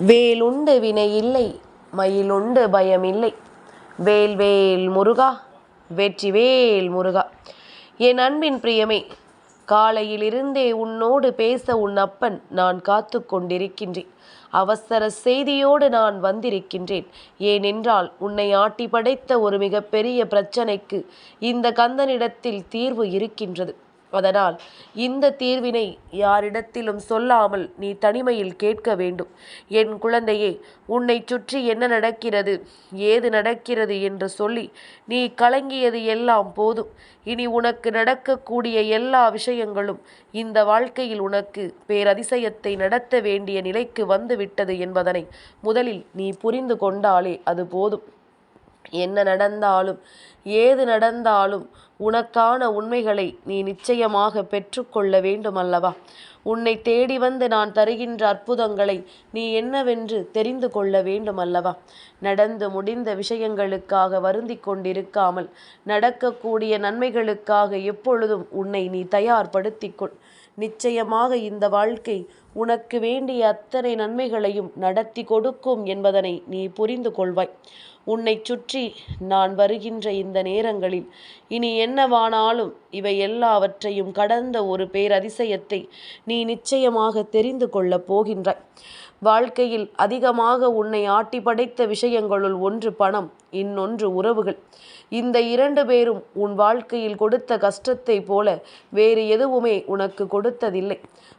வேலுண்டு வினையில்லை, மயிலுண்டு பயமில்லை. வேல் வேல் முருகா, வெற்றிவேல் முருகா. என் அன்பின் பிரியமே, காலையிலிருந்தே உன்னோடு பேச உன் அப்பன் நான் காத்து கொண்டிருக்கின்றேன். அவசர செய்தியோடு நான் வந்திருக்கின்றேன். ஏனென்றால் உன்னை ஆட்டி படைத்த ஒரு மிகப்பெரிய பிரச்சனைக்கு இந்த கந்தனிடத்தில் தீர்வு இருக்கின்றது. அதனால் இந்த தீர்வினை யாரிடத்திலும் சொல்லாமல் நீ தனிமையில் கேட்க வேண்டும். என் குழந்தையே, உன்னை சுற்றி என்ன நடக்கிறது, ஏது நடக்கிறது என்று சொல்லி நீ கலங்கியது எல்லாம் போதும். இனி உனக்கு நடக்கக்கூடிய எல்லா விஷயங்களும் இந்த வாழ்க்கையில் உனக்கு பேரதிசயத்தை நடத்த வேண்டிய நிலைக்கு வந்துவிட்டது என்பதனை முதலில் நீ புரிந்து கொண்டாலே அது போதும். என்ன நடந்தாலும் ஏது நடந்தாலும் உனக்கான உண்மைகளை நீ நிச்சயமாக பெற்றுக்கொள்ள வேண்டும் அல்லவா? உன்னை தேடி வந்து நான் தருகின்ற அற்புதங்களை நீ என்னவென்று தெரிந்து கொள்ள வேண்டும் அல்லவா? நடந்து முடிந்த விஷயங்களுக்காக வருந்தி கொண்டிருக்காமல் நடக்கக்கூடிய நன்மைகளுக்காக எப்பொழுதும் உன்னை நீ தயார்படுத்திக்கொள். நிச்சயமாக இந்த வாழ்க்கை உனக்கு வேண்டிய அத்தனை நன்மைகளையும் நடத்தி கொடுக்கும் என்பதனை நீ புரிந்து கொள்வாய். உன்னை சுற்றி நான் வருகின்ற இந்த நேரங்களில் இனி என்னவானாலும் இவை எல்லாவற்றையும் கடந்த ஒரு பேரதிசயத்தை நீ நிச்சயமாக தெரிந்து கொள்ளப் போகின்றாய். வாழ்க்கையில் அதிகமாக உன்னை ஆட்டி படைத்த விஷயங்களுள் ஒன்று பணம், இன்னொன்று உறவுகள். இந்த இரண்டு பேரும் உன் வாழ்க்கையில் கொடுத்த கஷ்டத்தை போல வேறு எதுவுமே உனக்கு கொடுத்ததில்லை.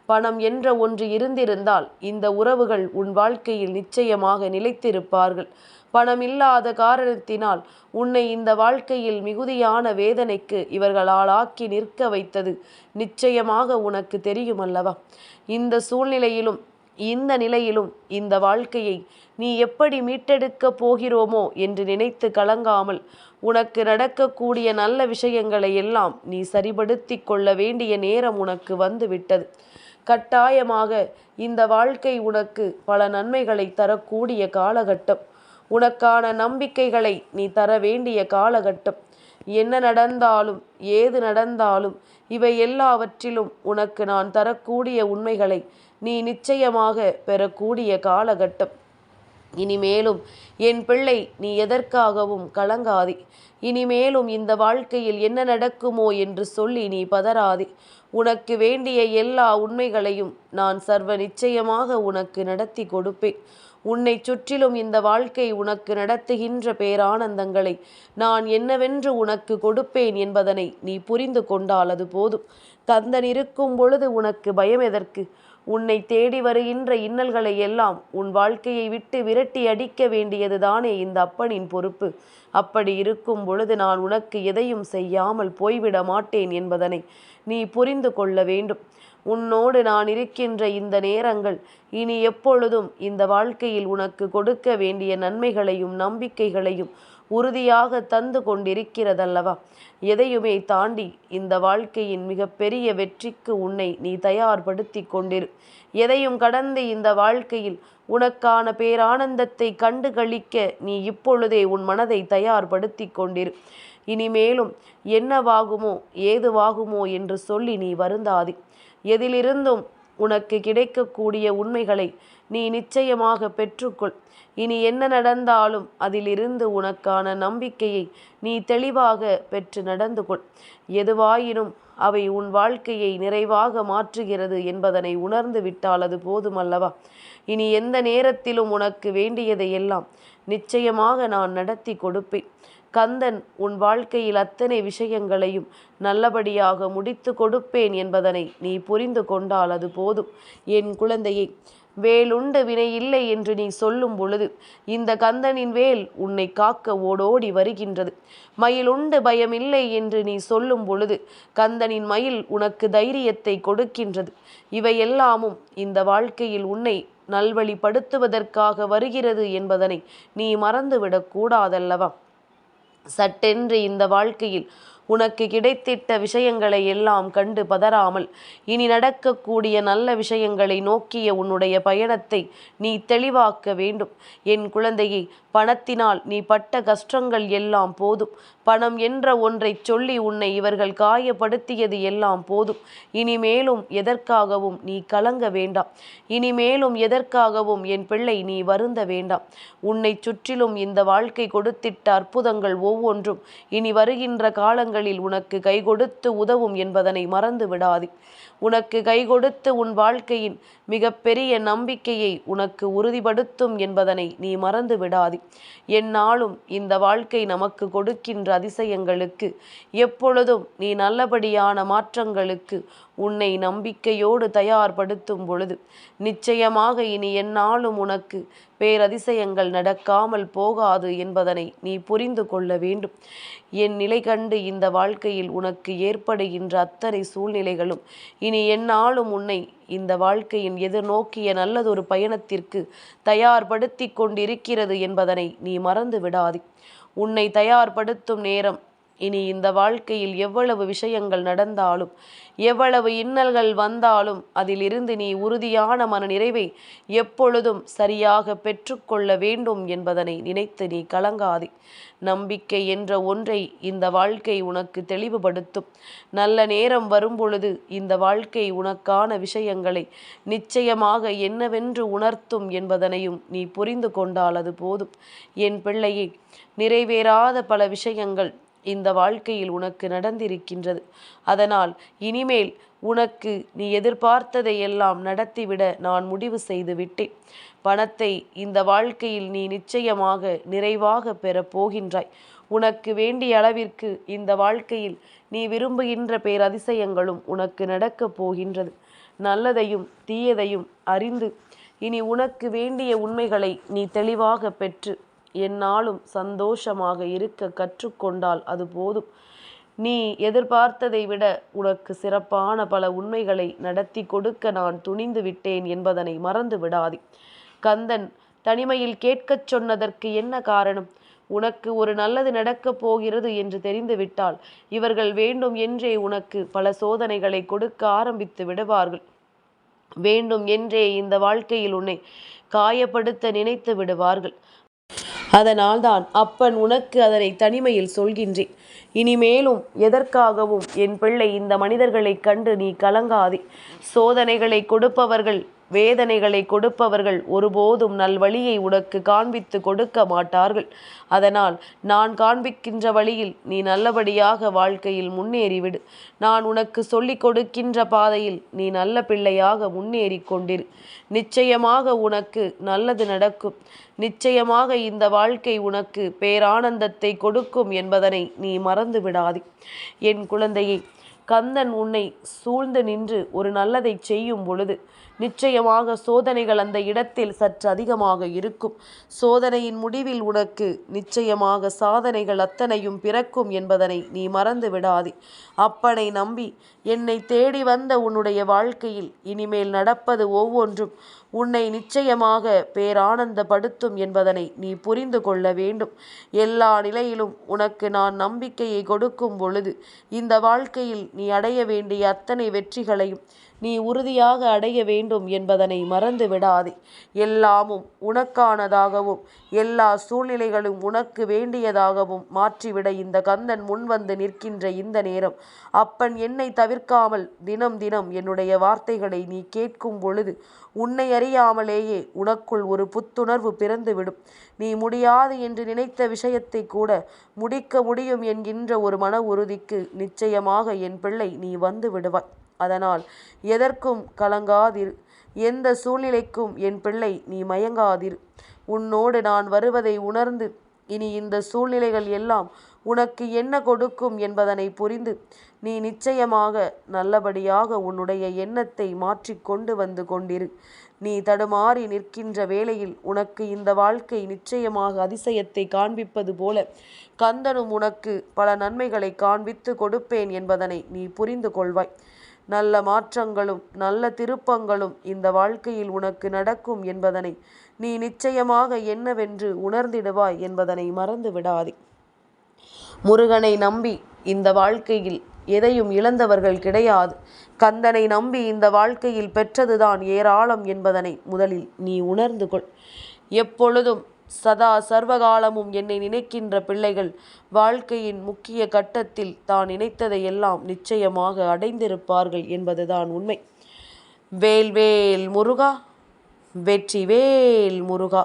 பணம் என்ற ஒன்று இருந்திருந்தால் இந்த உறவுகள் உன் வாழ்க்கையில் நிச்சயமாக நிலைத்திருப்பார்கள். பணம் இல்லாத காரணத்தினால் உன்னை இந்த வாழ்க்கையில் மிகுதியான வேதனைக்கு இவர்களால் ஆக்கி நிற்க வைத்தது நிச்சயமாக உனக்கு தெரியும் அல்லவா? இந்த சூழ்நிலையிலும் இந்த நிலையிலும் இந்த வாழ்க்கையை நீ எப்படி மீட்டெடுக்கப் போகிறோமோ என்று நினைத்து கலங்காமல் உனக்கு நடக்கக்கூடிய நல்ல விஷயங்களை எல்லாம் நீ சரிபடுத்தி கொள்ள வேண்டிய நேரம் உனக்கு வந்துவிட்டது. கட்டாயமாக இந்த வாழ்க்கை உனக்கு பல நன்மைகளை தரக்கூடிய காலகட்டம். உனக்கான நம்பிக்கைகளை நீ தர வேண்டிய காலகட்டம். என்ன நடந்தாலும் ஏது நடந்தாலும் இவை எல்லாவற்றிலும் உனக்கு நான் தரக்கூடிய உண்மைகளை நீ நிச்சயமாக பெறக்கூடிய காலகட்டம். இனிமேலும் என் பிள்ளை, நீ எதற்காகவும் கலங்காதே. இனிமேலும் இந்த வாழ்க்கையில் என்ன நடக்குமோ என்று சொல்லி நீ பதறாதே. உனக்கு வேண்டிய எல்லா உண்மைகளையும் நான் சர்வ நிச்சயமாக உனக்கு நடத்தி கொடுப்பேன். உன்னை சுற்றிலும் இந்த வாழ்க்கை உனக்கு நடத்துகின்ற பேரானந்தங்களை நான் என்னவென்று உனக்கு கொடுப்பேன் என்பதனை நீ புரிந்து கொண்டால் அது போதும். கந்தன் இருக்கும் பொழுது உனக்கு பயம் எதற்கு? உன்னை தேடி வருகின்ற இன்னல்களை எல்லாம் உன் வாழ்க்கையை விட்டு விரட்டி அடிக்க வேண்டியது தானே இந்த அப்பனின் பொறுப்பு. அப்படி இருக்கும் பொழுது நான் உனக்கு எதையும் செய்யாமல் போய்விட மாட்டேன் என்பதனை நீ புரிந்து கொள்ள வேண்டும். உன்னோடு நான் இருக்கின்ற இந்த நேரங்கள் இனி எப்பொழுதும் இந்த வாழ்க்கையில் உனக்கு கொடுக்க வேண்டிய நன்மைகளையும் நம்பிக்கைகளையும் உறுதியாக தந்து கொண்டிருக்கிறதல்லவா? எதையுமே தாண்டி இந்த வாழ்க்கையின் மிகப்பெரிய வெற்றிக்கு உன்னை நீ தயார்படுத்தி கொண்டிரு. எதையும் கடந்து இந்த வாழ்க்கையில் உனக்கான பேரானந்தத்தை கண்டு களிக்க நீ இப்பொழுதே உன் மனதை தயார்படுத்தி கொண்டிரு. இனிமேலும் என்னவாகுமோ ஏதுவாகுமோ என்று சொல்லி நீ வருந்தாதே. எதிலிருந்தும் உனக்கு கிடைக்கக்கூடிய உண்மைகளை நீ நிச்சயமாக பெற்றுக்கொள். இனி என்ன நடந்தாலும் அதிலிருந்து உனக்கான நம்பிக்கையை நீ தெளிவாக பெற்று நடந்து கொள். எதுவாயினும் அவை உன் வாழ்க்கையை நிறைவாக மாற்றுகிறது என்பதனை உணர்ந்து விட்டால் அது போதுமல்லவா? இனி எந்த நேரத்திலும் உனக்கு வேண்டியதை எல்லாம் நிச்சயமாக நான் நடத்தி கொடுப்பேன். கந்தன் உன் வாழ்க்கையில் அத்தனை விஷயங்களையும் நல்லபடியாக முடித்து கொடுப்பேன் என்பதனை நீ புரிந்து கொண்டால் அது போதும். என் குழந்தையை, வேலுண்டு வினை இல்லை என்று நீ சொல்லும் பொழுது இந்த கந்தனின் வேல் உன்னை காக்க ஓடோடி வருகின்றது. மயிலுண்டு பயமில்லை என்று நீ சொல்லும் பொழுது கந்தனின் மயில் உனக்கு தைரியத்தை கொடுக்கின்றது. இவையெல்லாமும் இந்த வாழ்க்கையில் உன்னை நல்வழிப்படுத்துவதற்காக வருகிறது என்பதனை நீ மறந்துவிடக் கூடாதல்லவா? சட்டென்று இந்த வாழ்க்கையில் உனக்கு கிடைத்திட்ட விஷயங்களை எல்லாம் கண்டு பதறாமல் இனி நடக்கக்கூடிய நல்ல விஷயங்களை நோக்கிய உன்னுடைய பயணத்தை நீ தெளிவாக்க வேண்டும். என் குழந்தையை, பணத்தினால் நீ பட்ட கஷ்டங்கள் எல்லாம் போதும். பணம் என்ற ஒன்றை சொல்லி உன்னை இவர்கள் காயப்படுத்தியது எல்லாம் போதும். இனிமேலும் எதற்காகவும் நீ கலங்க வேண்டாம். இனிமேலும் எதற்காகவும் என் பிள்ளை நீ வருந்த வேண்டாம். உன்னை சுற்றிலும் இந்த வாழ்க்கை கொடுத்திட்ட அற்புதங்கள் ஒவ்வொன்றும் இனி வருகின்ற காலங்களில் உனக்கு கை கொடுத்து உதவும் என்பதனை மறந்து விடாதே. உனக்கு கை கொடுத்து உன் வாழ்க்கையின் மிகப்பெரிய நம்பிக்கையை உனக்கு உறுதிப்படுத்தும் என்பதனை நீ மறந்து விடாதே. எந்நாளும் இந்த வாழ்க்கை நமக்கு கொடுக்கின்ற அதிசயங்களுக்கு எப்பொழுதும் நீ நல்லபடியான மாற்றங்களுக்கு உன்னை நம்பிக்கையோடு தயார்படுத்தும் பொழுது நிச்சயமாக இனி எந்நாளும் உனக்கு பேரதிசயங்கள் நடக்காமல் போகாது என்பதனை நீ புரிந்து கொள்ள வேண்டும். என் நிலை கண்டு இந்த வாழ்க்கையில் உனக்கு ஏற்படுகின்ற அத்தனை சூழ்நிலைகளும் இனி எந்நாளும் உன்னை இந்த வாழ்க்கையின் எதிர்நோக்கிய நல்லதொரு பயணத்திற்கு தயார்படுத்தி கொண்டிருக்கிறது என்பதனை நீ மறந்து விடாதே. உன்னை தயார்படுத்தும் நேரம் இனி இந்த வாழ்க்கையில் எவ்வளவு விஷயங்கள் நடந்தாலும், எவ்வளவு இன்னல்கள் வந்தாலும் அதிலிருந்து நீ உறுதியான மன நிறைவை எப்பொழுதும் சரியாக பெற்றுக்கொள்ள வேண்டும் என்பதனை நினைத்து நீ கலங்காதே. நம்பிக்கை என்ற ஒன்றை இந்த வாழ்க்கை உனக்கு தெளிவுபடுத்தும். நல்ல நேரம் வரும்பொழுது இந்த வாழ்க்கை உனக்கான விஷயங்களை நிச்சயமாக என்னவென்று உணர்த்தும் என்பதனையும் நீ புரிந்து கொண்டால் அது போதும். என் பிள்ளையே, நிறைவேறாத பல விஷயங்கள் இந்த வாழ்க்கையில் உனக்கு நடந்திருக்கின்றது. அதனால் இனிமேல் உனக்கு நீ எதிர்பார்த்ததை எல்லாம் நடத்திவிட நான் முடிவு செய்து விட்டேன். பணத்தை இந்த வாழ்க்கையில் நீ நிச்சயமாக நிறைவாக பெறப் போகின்றாய். உனக்கு வேண்டிய அளவிற்கு இந்த வாழ்க்கையில் நீ விரும்புகின்ற பேரதிசயங்களும் உனக்கு நடக்கப் போகின்றது. நல்லதையும் தீயதையும் அறிந்து இனி உனக்கு வேண்டிய உண்மைகளை நீ தெளிவாக பெற்று எந்நாளும் சந்தோஷமாக இருக்க கற்றுக்கொண்டால் அது போதும். நீ எதிர்பார்த்ததை விட உனக்கு சிறப்பான பல உண்மைகளை நடத்தி கொடுக்க நான் துணிந்து விட்டேன் என்பதனை மறந்து விடாதே. கந்தன் தனிமையில் கேட்கச் சொன்னதற்கு என்ன காரணம்? உனக்கு ஒரு நல்லது நடக்கப் போகிறது என்று தெரிந்துவிட்டால் இவர்கள் வேண்டும் என்றே உனக்கு பல சோதனைகளை கொடுக்க ஆரம்பித்து விடுவார்கள். வேண்டும் என்றே இந்த வாழ்க்கையில் உன்னை காயப்படுத்த நினைத்து விடுவார்கள். அதனால்தான் அப்பன் உனக்கு அதனை தனிமையில் சொல்கின்றேன். இனிமேலும் எதற்காகவும் என் பிள்ளை இந்த மனிதர்களை கண்டு நீ கலங்காதே. சோதனைகளை கொடுப்பவர்கள், வேதனைகளை கொடுப்பவர்கள் ஒருபோதும் நல்வழியை உனக்கு காண்பித்து கொடுக்க மாட்டார்கள். அதனால் நான் காண்பிக்கின்ற வழியில் நீ நல்லபடியாக வாழ்க்கையில் முன்னேறிவிடு. நான் உனக்கு சொல்லிக் கொடுக்கின்ற பாதையில் நீ நல்ல பிள்ளையாக முன்னேறி கொண்டிரு. நிச்சயமாக உனக்கு நல்லது நடக்கும். நிச்சயமாக இந்த வாழ்க்கை உனக்கு பேரானந்தத்தை கொடுக்கும் என்பதனை நீ மறந்து விடாதே. என் குழந்தையை, கந்தன் உன்னை சூழ்ந்து நின்று ஒரு நல்லதை செய்யும் பொழுது நிச்சயமாக சோதனைகள் அந்த இடத்தில் சற்று அதிகமாக இருக்கும். சோதனையின் முடிவில் உனக்கு நிச்சயமாக சாதனைகள் அத்தனையும் பிறக்கும் என்பதனை நீ மறந்து விடாதே. அப்பனை நம்பி என்னை தேடி வந்த உன்னுடைய வாழ்க்கையில் இனிமேல் நடப்பது ஒவ்வொன்றும் உன்னை நிச்சயமாக பேரானந்தப்படுத்தும் என்பதனை நீ புரிந்து கொள்ள வேண்டும். எல்லா நிலையிலும் உனக்கு நான் நம்பிக்கையை கொடுக்கும் பொழுது இந்த வாழ்க்கையில் நீ அடைய வேண்டிய அத்தனை வெற்றிகளையும் நீ உறுதியாக அடைய வேண்டும் என்பதனை மறந்து விடாதே. எல்லாமும் உனக்கானதாகவும் எல்லா சூழ்நிலைகளும் உனக்கு வேண்டியதாகவும் மாற்றிவிட இந்த கந்தன் முன்வந்து நிற்கின்ற இந்த நேரம், அப்பன் என்னை தவிர்க்காமல் தினம் தினம் என்னுடைய வார்த்தைகளை நீ கேட்கும் பொழுது உன்னை அறியாமலேயே உனக்குள் ஒரு புத்துணர்வு பிறந்துவிடும். நீ முடியாது என்று நினைத்த விஷயத்தை கூட முடிக்க முடியும் என்கின்ற ஒரு மன உறுதிக்கு நிச்சயமாக என் பிள்ளை நீ வந்து விடுவாய். அதனால் எதற்கும் கலங்காதிரு. எந்த சூழ்நிலைக்கும் என் பிள்ளை நீ மயங்காதிரு. உன்னோடு நான் வருவதை உணர்ந்து இனி இந்த சூழ்நிலைகள் எல்லாம் உனக்கு என்ன கொடுக்கும் என்பதனை புரிந்து நீ நிச்சயமாக நல்லபடியாக உன்னுடைய எண்ணத்தை மாற்றிக்கொண்டு வந்து கொண்டிரு. நீ தடுமாறி நிற்கின்ற வேளையில் உனக்கு இந்த வாழ்க்கை நிச்சயமாக அதிசயத்தை காண்பிப்பது போல கந்தனும் உனக்கு பல நன்மைகளை காண்பித்து கொடுப்பேன் என்பதனை நீ புரிந்து கொள்வாய். நல்ல மாற்றங்களும் நல்ல திருப்பங்களும் இந்த வாழ்க்கையில் உனக்கு நடக்கும் என்பதனை நீ நிச்சயமாக என்னவென்று உணர்ந்திடுவாய் என்பதனை மறந்து விடாதே. முருகனை நம்பி இந்த வாழ்க்கையில் எதையும் இழந்தவர்கள் கிடையாது. கந்தனை நம்பி இந்த வாழ்க்கையில் பெற்றதுதான் ஏராளம் என்பதனை முதலில் நீ உணர்ந்து கொள். எப்பொழுதும் சதா சர்வகாலமும் என்னை நினைக்கின்ற பிள்ளைகள் வாழ்க்கையின் முக்கிய கட்டத்தில் தான் நினைத்ததை எல்லாம் நிச்சயமாக அடைந்திருப்பார்கள் என்பதுதான் உண்மை. வேல்வேல் முருகா, வெற்றிவேல் முருகா.